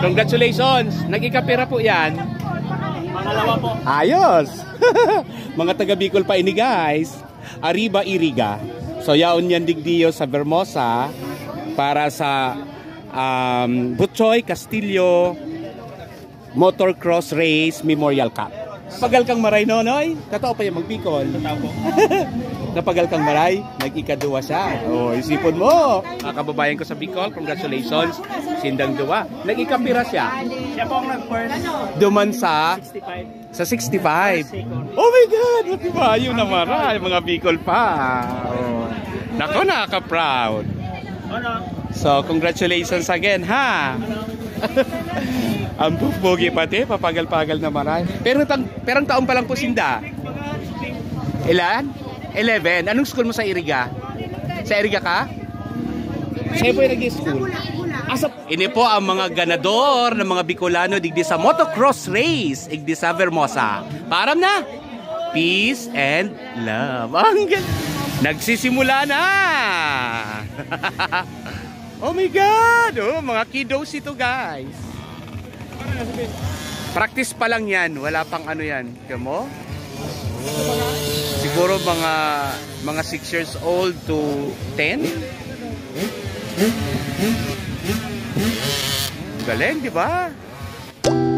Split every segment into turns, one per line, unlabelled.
Congratulations! Nag-ikapira po yan.
Pangalawa po.
Ayos! Mga taga Bicol pa ini guys. Arriba Iriga. So yaon yan digdiyo sa Vermosa para sa Butchoy Castillo Motorcross Race Memorial Cup. Pagal kang maray nonoy, katao pa yung magbikol.
Totoo po.
Napagal kang maray, nag-ikaduwa siya. Oh, isipon mo. Mga kababayan ko sa Bicol, congratulations. Sindang duwa. Nag-ikapira siya.
Siya po ang nag-first.
Duman sa
65.
sa 65. Oh my God! Matibayo na maray. Mga Bicol pa. Oh. Nako, nakaka-proud.
Ano?
So, congratulations again, ha? Ang bugi pati, papagal-pagal na maray. Pero taon pa lang po Sinda. Ilan? 11. Anong school mo sa Iriga? Sa Iriga ka? Sa'yo po yung nag-school? Ini po ang mga ganador ng mga Bicolano digdi sa motocross race igdi sa Vermosa. Param na! Peace and love. Nagsisimula na! Oh my God! Oh, mga kiddos ito guys. Practice pa lang yan. Wala pang ano yan. Kamo? Siguro mga 6 years old to 10. Galing, di ba?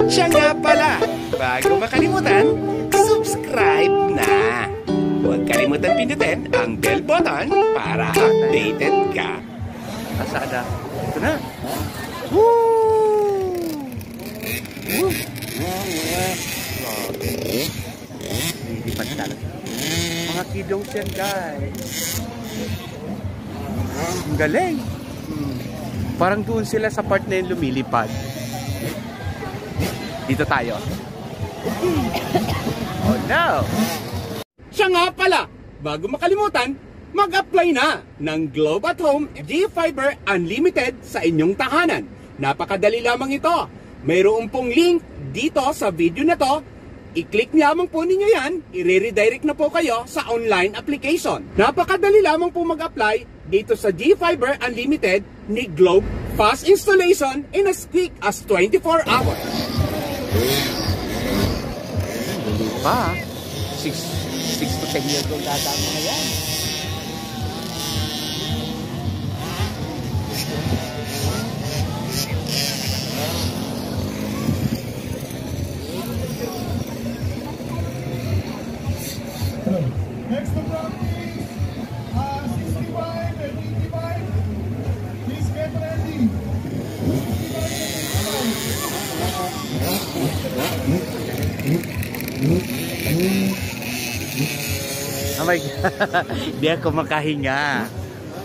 Siya nga pala. Bago makalimutan, subscribe na. Huwag kalimutan pindutin ang bell button para updated ka. Asada. Ito na. Woo! Woo! Mga kiddos yan guys. Ang galing. Parang doon sila sa part na yung lumilipad. Dito tayo. Oh no! Siya nga pala, bago makalimutan, mag-apply na ng Globe at Home G-Fiber Unlimited sa inyong tahanan. Napakadali lamang ito. Mayroon pong link dito sa video na to. I-click lamang po ninyo yan, i-redirect na po kayo sa online application. Napakadali lamang po mag-apply dito sa G-Fiber Unlimited ni Globe. Fast installation in as quick as 24 hours. Hindi pa. 6 to 10 years old data ang mga yan.
Next to practice, 65 and 85. Please get ready.
Oh my God. Hindi ako makahinga.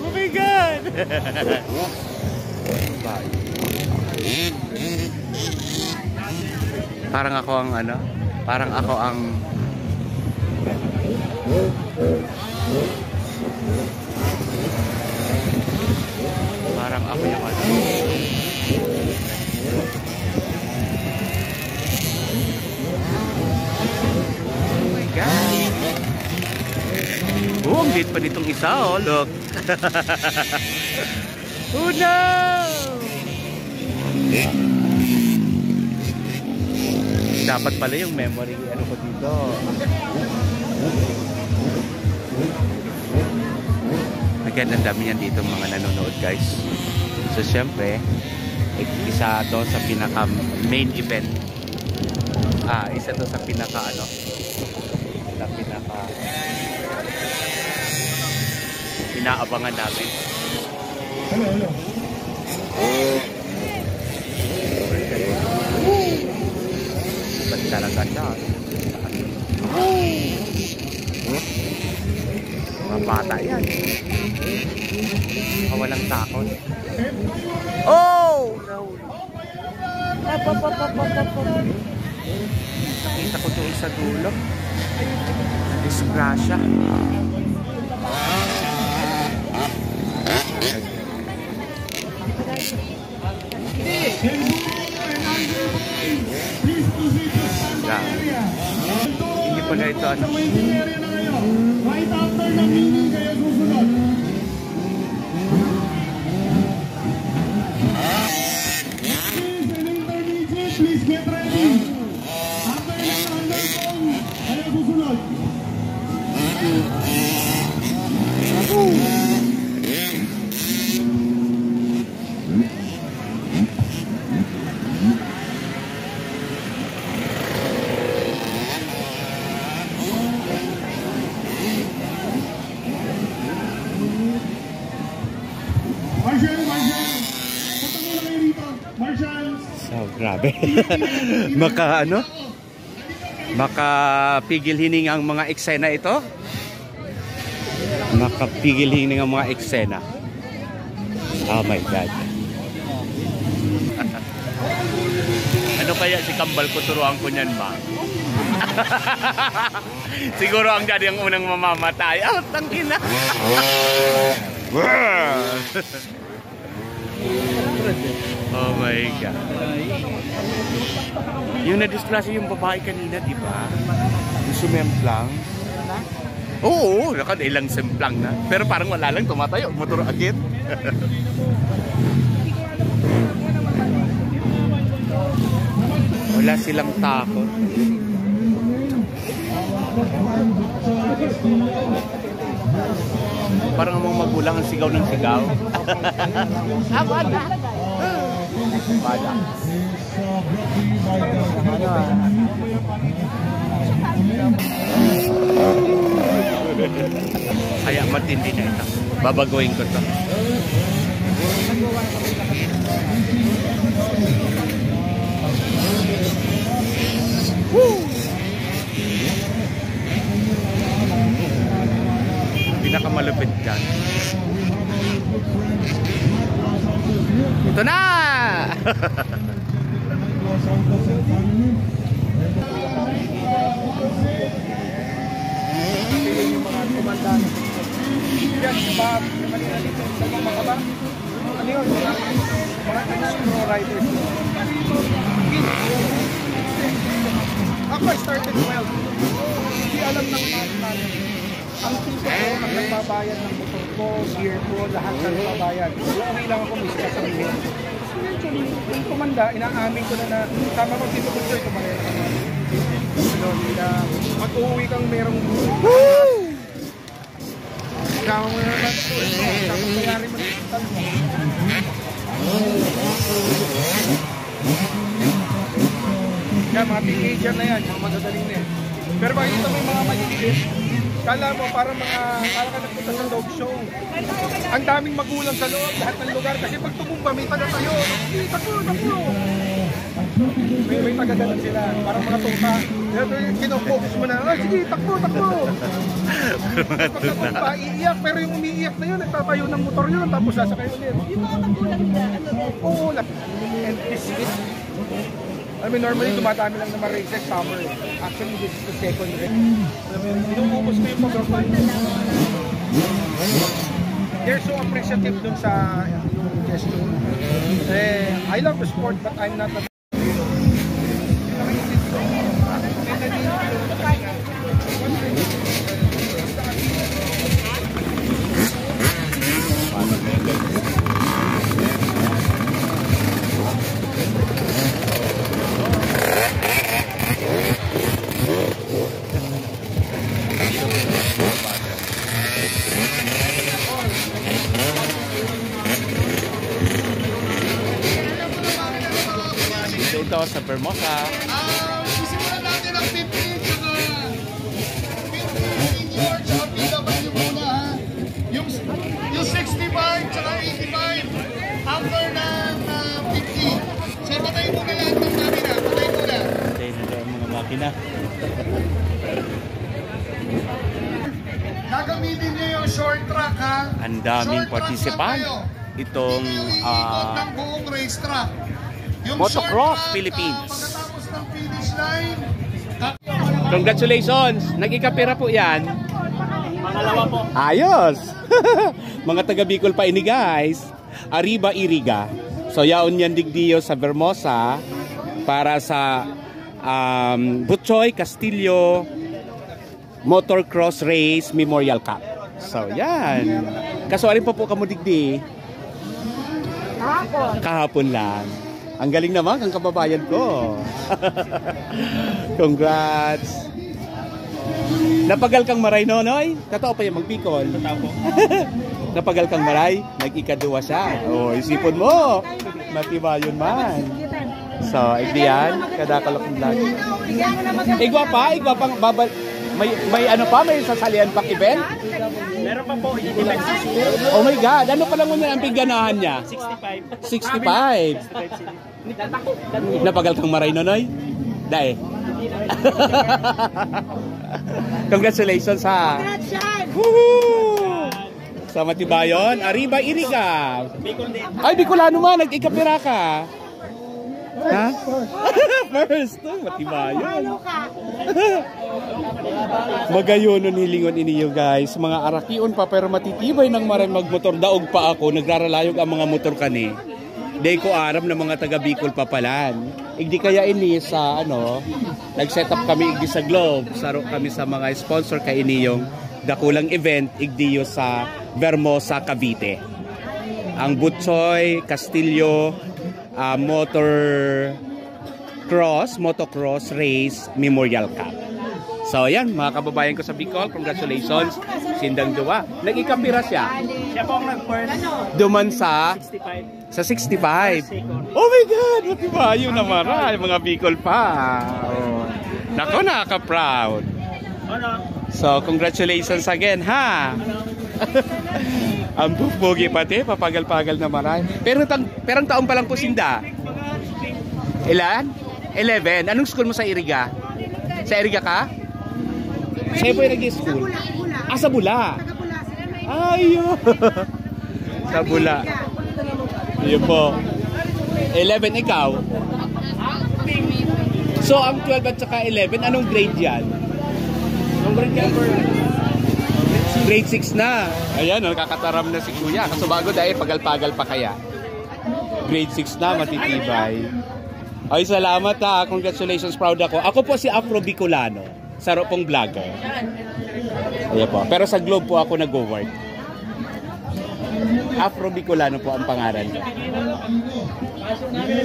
Oh my God. Parang ako ang ano? Parang ako ang parang ako yung ano? Oh my God. Oh, ang liit pa nitong isa, oh, look. Oh no! Dapat pala yung memory, ano ko dito. Again, ang dami yan dito mga nanonood, guys. So, syempre, isa to sa pinaka main event. Isa to sa pinaka ano, sa pinaka inaabangan namin.
Hello.
Ba't talaga siya? Mga bata yan. Walang takot. Oh! Nakita ko ito sa dulo. Disgrasya. Hindi pala ito ano.
Right after ng meeting kayo susunod. Please, please get ready. After yung undersong, kayo susunod. Marshall, Marshall. Punta muna kayo rito. Marshall.
So, grabe. Makapigil hining ang mga eksena ito. Makapigil hining ang mga eksena. Oh my God. Ano kaya si Kambal ko turuan ko niyan ba? Siguro ang daddy ang unang mamamatay. Ah, tangkin na. Oh my God. Yung na-displase yung babae kanina, di ba? Yung sumemplang. Oo, nakadailang semplang na. Pero parang wala lang, tumatayo. Motor agad. Wala silang takot. Parang mga magulang ang sigaw ng sigaw. Bada. Bada. Kaya matindi na ito. Babaguhin ko ito. Woo! Pinakamalupit dyan. Ito na!
Yung mga kumandan. Yan, ba? Kanina dito sa mga makaba. Ano yun? Mga kanang pro riders. Ako I started 12. Hindi alam ng mga ang tipo ko ang nagbabayad ng motor ko, gear ko, lahat ng nagbabayad. Uuwi lang ako, miss ka sa mga. Actually, yung kumanda, inaamin ko na tama ko dito ko ito, kumain na naman. Mag-uwi kang merong ikaw mo na lang ito. Tapos mayari mo na ito. Yan, mga teenager na yan, yung magagaling na yan. Pero makikita mo yung mga maliliit, kala mo parang ka nagpunta sa dog show. Ang daming magulang sa loob, lahat ng lugar. Kasi pag tumumba, may taga-tayo. Takbo, takbo! May taga-galan sila, parang mga tuta. Kino-focus mo na, sige, takbo, takbo! Pag natumba, iiyak, pero yung umiiyak na yun, nagtatayo ng motor yun, tapos sasakay ulit. Yung mga magulang na, oo, and this is, I mean, normally dumadami lang naman races summer. Actually, this is the second race. Inububos ko yung pag-report. They're so appreciative dun sa gesture. I love the sport, but I'm not a...
Ito sa Vermosa.
Isimulan natin ang 15 George, PW muna ha. Yung 65 tsaka 85 after ng 50. So patay mo na lahat ng makina. Patay mo na.
Patay na daw ang mga makina.
Gagamitin nyo yung short track ha.
Ang daming participant. Itong
ng buong racetrack. Yung
Motocross
short track,
Philippines.
pagkatapos ng finish line,
Congratulations! Nag-ikapira po yan.
Pangalawa po.
Ayos! Mga taga Bicol pa ini guys. Arriba Iriga. So yaon yan digdiyo sa Vermosa para sa Butchoy Castillo Motocross Race Memorial Cup. So yan. Kasuarin po kamo digdi. Kahapon lang. Ang galing naman ang kababayan ko. Congrats. Napagal kang maray, Nonoy? Totoo pa yung mag-Bicol.
Totoo po.
Napagal kang maray, nag-ikaduwa siya. O, isipon mo. Matibayon man. So, igdiyan, kadakalakong vlog. Igwa pang babal. May ano pa, may sasalian pang event?
Meron pa po,
Oh my God, ano pa lang muna ang pigganahan niya? 65. 65. Napagal kang maray, Nonoy? Dae. Congratulations ha. Woohoo! Sa Matibayon, Arriba Iriga. Ay, Bicolano man, nag-ikapira ka. Ha? First, Matibayon. Magayon hilingon iniyo guys. Mga arakion pa pero matitibay ng maray magmotor. Daog pa ako, nagraраlayog ang mga motor kani. Day ko aram ng mga taga Bicol papalan. Igdi kaya ini sa nag-set up kami igdi sa Globe. Saro kami sa mga sponsor kay iniyong dakulang event igdiyo sa Vermosa, Cavite. Ang Butchoy Castillo Motocross Race Memorial Cup. So ayan, mga kababayan ko sa Bicol, congratulations. Sindang Duwa. Nag-ikapira siya.
Siya po ang nag-first.
Duman sa
65.
Sa 65. Oh my God! Matibayo na maray. Mga Bicol pa. Oh. Nako, nakaka-proud. So, congratulations again, ha? Ang bugi pati, papagal-pagal na maray. Perang taon pa lang po Sinda. Ilan? 11. Anong school mo sa Iriga? Sa Iriga ka? Sa'yo po yung nag-school? Sa Bula. Ayun. Sa Bula. Yun po. 11 ikaw. So, ang 12 at saka 11, anong grade yan? Anong grade yan? Grade 6 na. Ayan, nakakataram na si Kuya. Kaso bago dahil pagal-pagal pa kaya. Grade 6 na, matitibay. Ay, salamat ha. Congratulations, proud ako. Ako po si Afro Bicolano. Saro pong vlogger. Ayan po. Pero sa Globe po ako nag-work. Afro Bicolano po ang pangalan.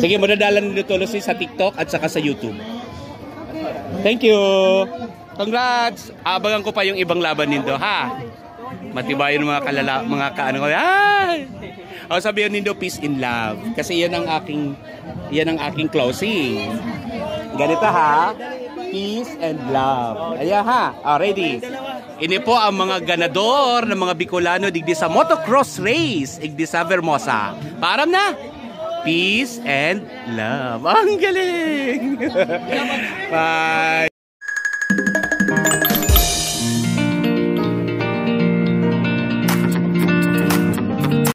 Sige, madadalan nito tulos sa TikTok at saka sa YouTube. Thank you. Congrats. Abangan ko pa yung ibang laban nindo, ha? Matibayan mga kaano ko. Ay! O sabihin nindo peace in love kasi yan ang aking closing. Ganito ha. Peace and love. Ayan ha. Ready. Ini po ang mga ganador ng mga Bicolano digdi sa motocross race igdi sa Vermosa. Param na. Peace and love. Ang galing. Bye.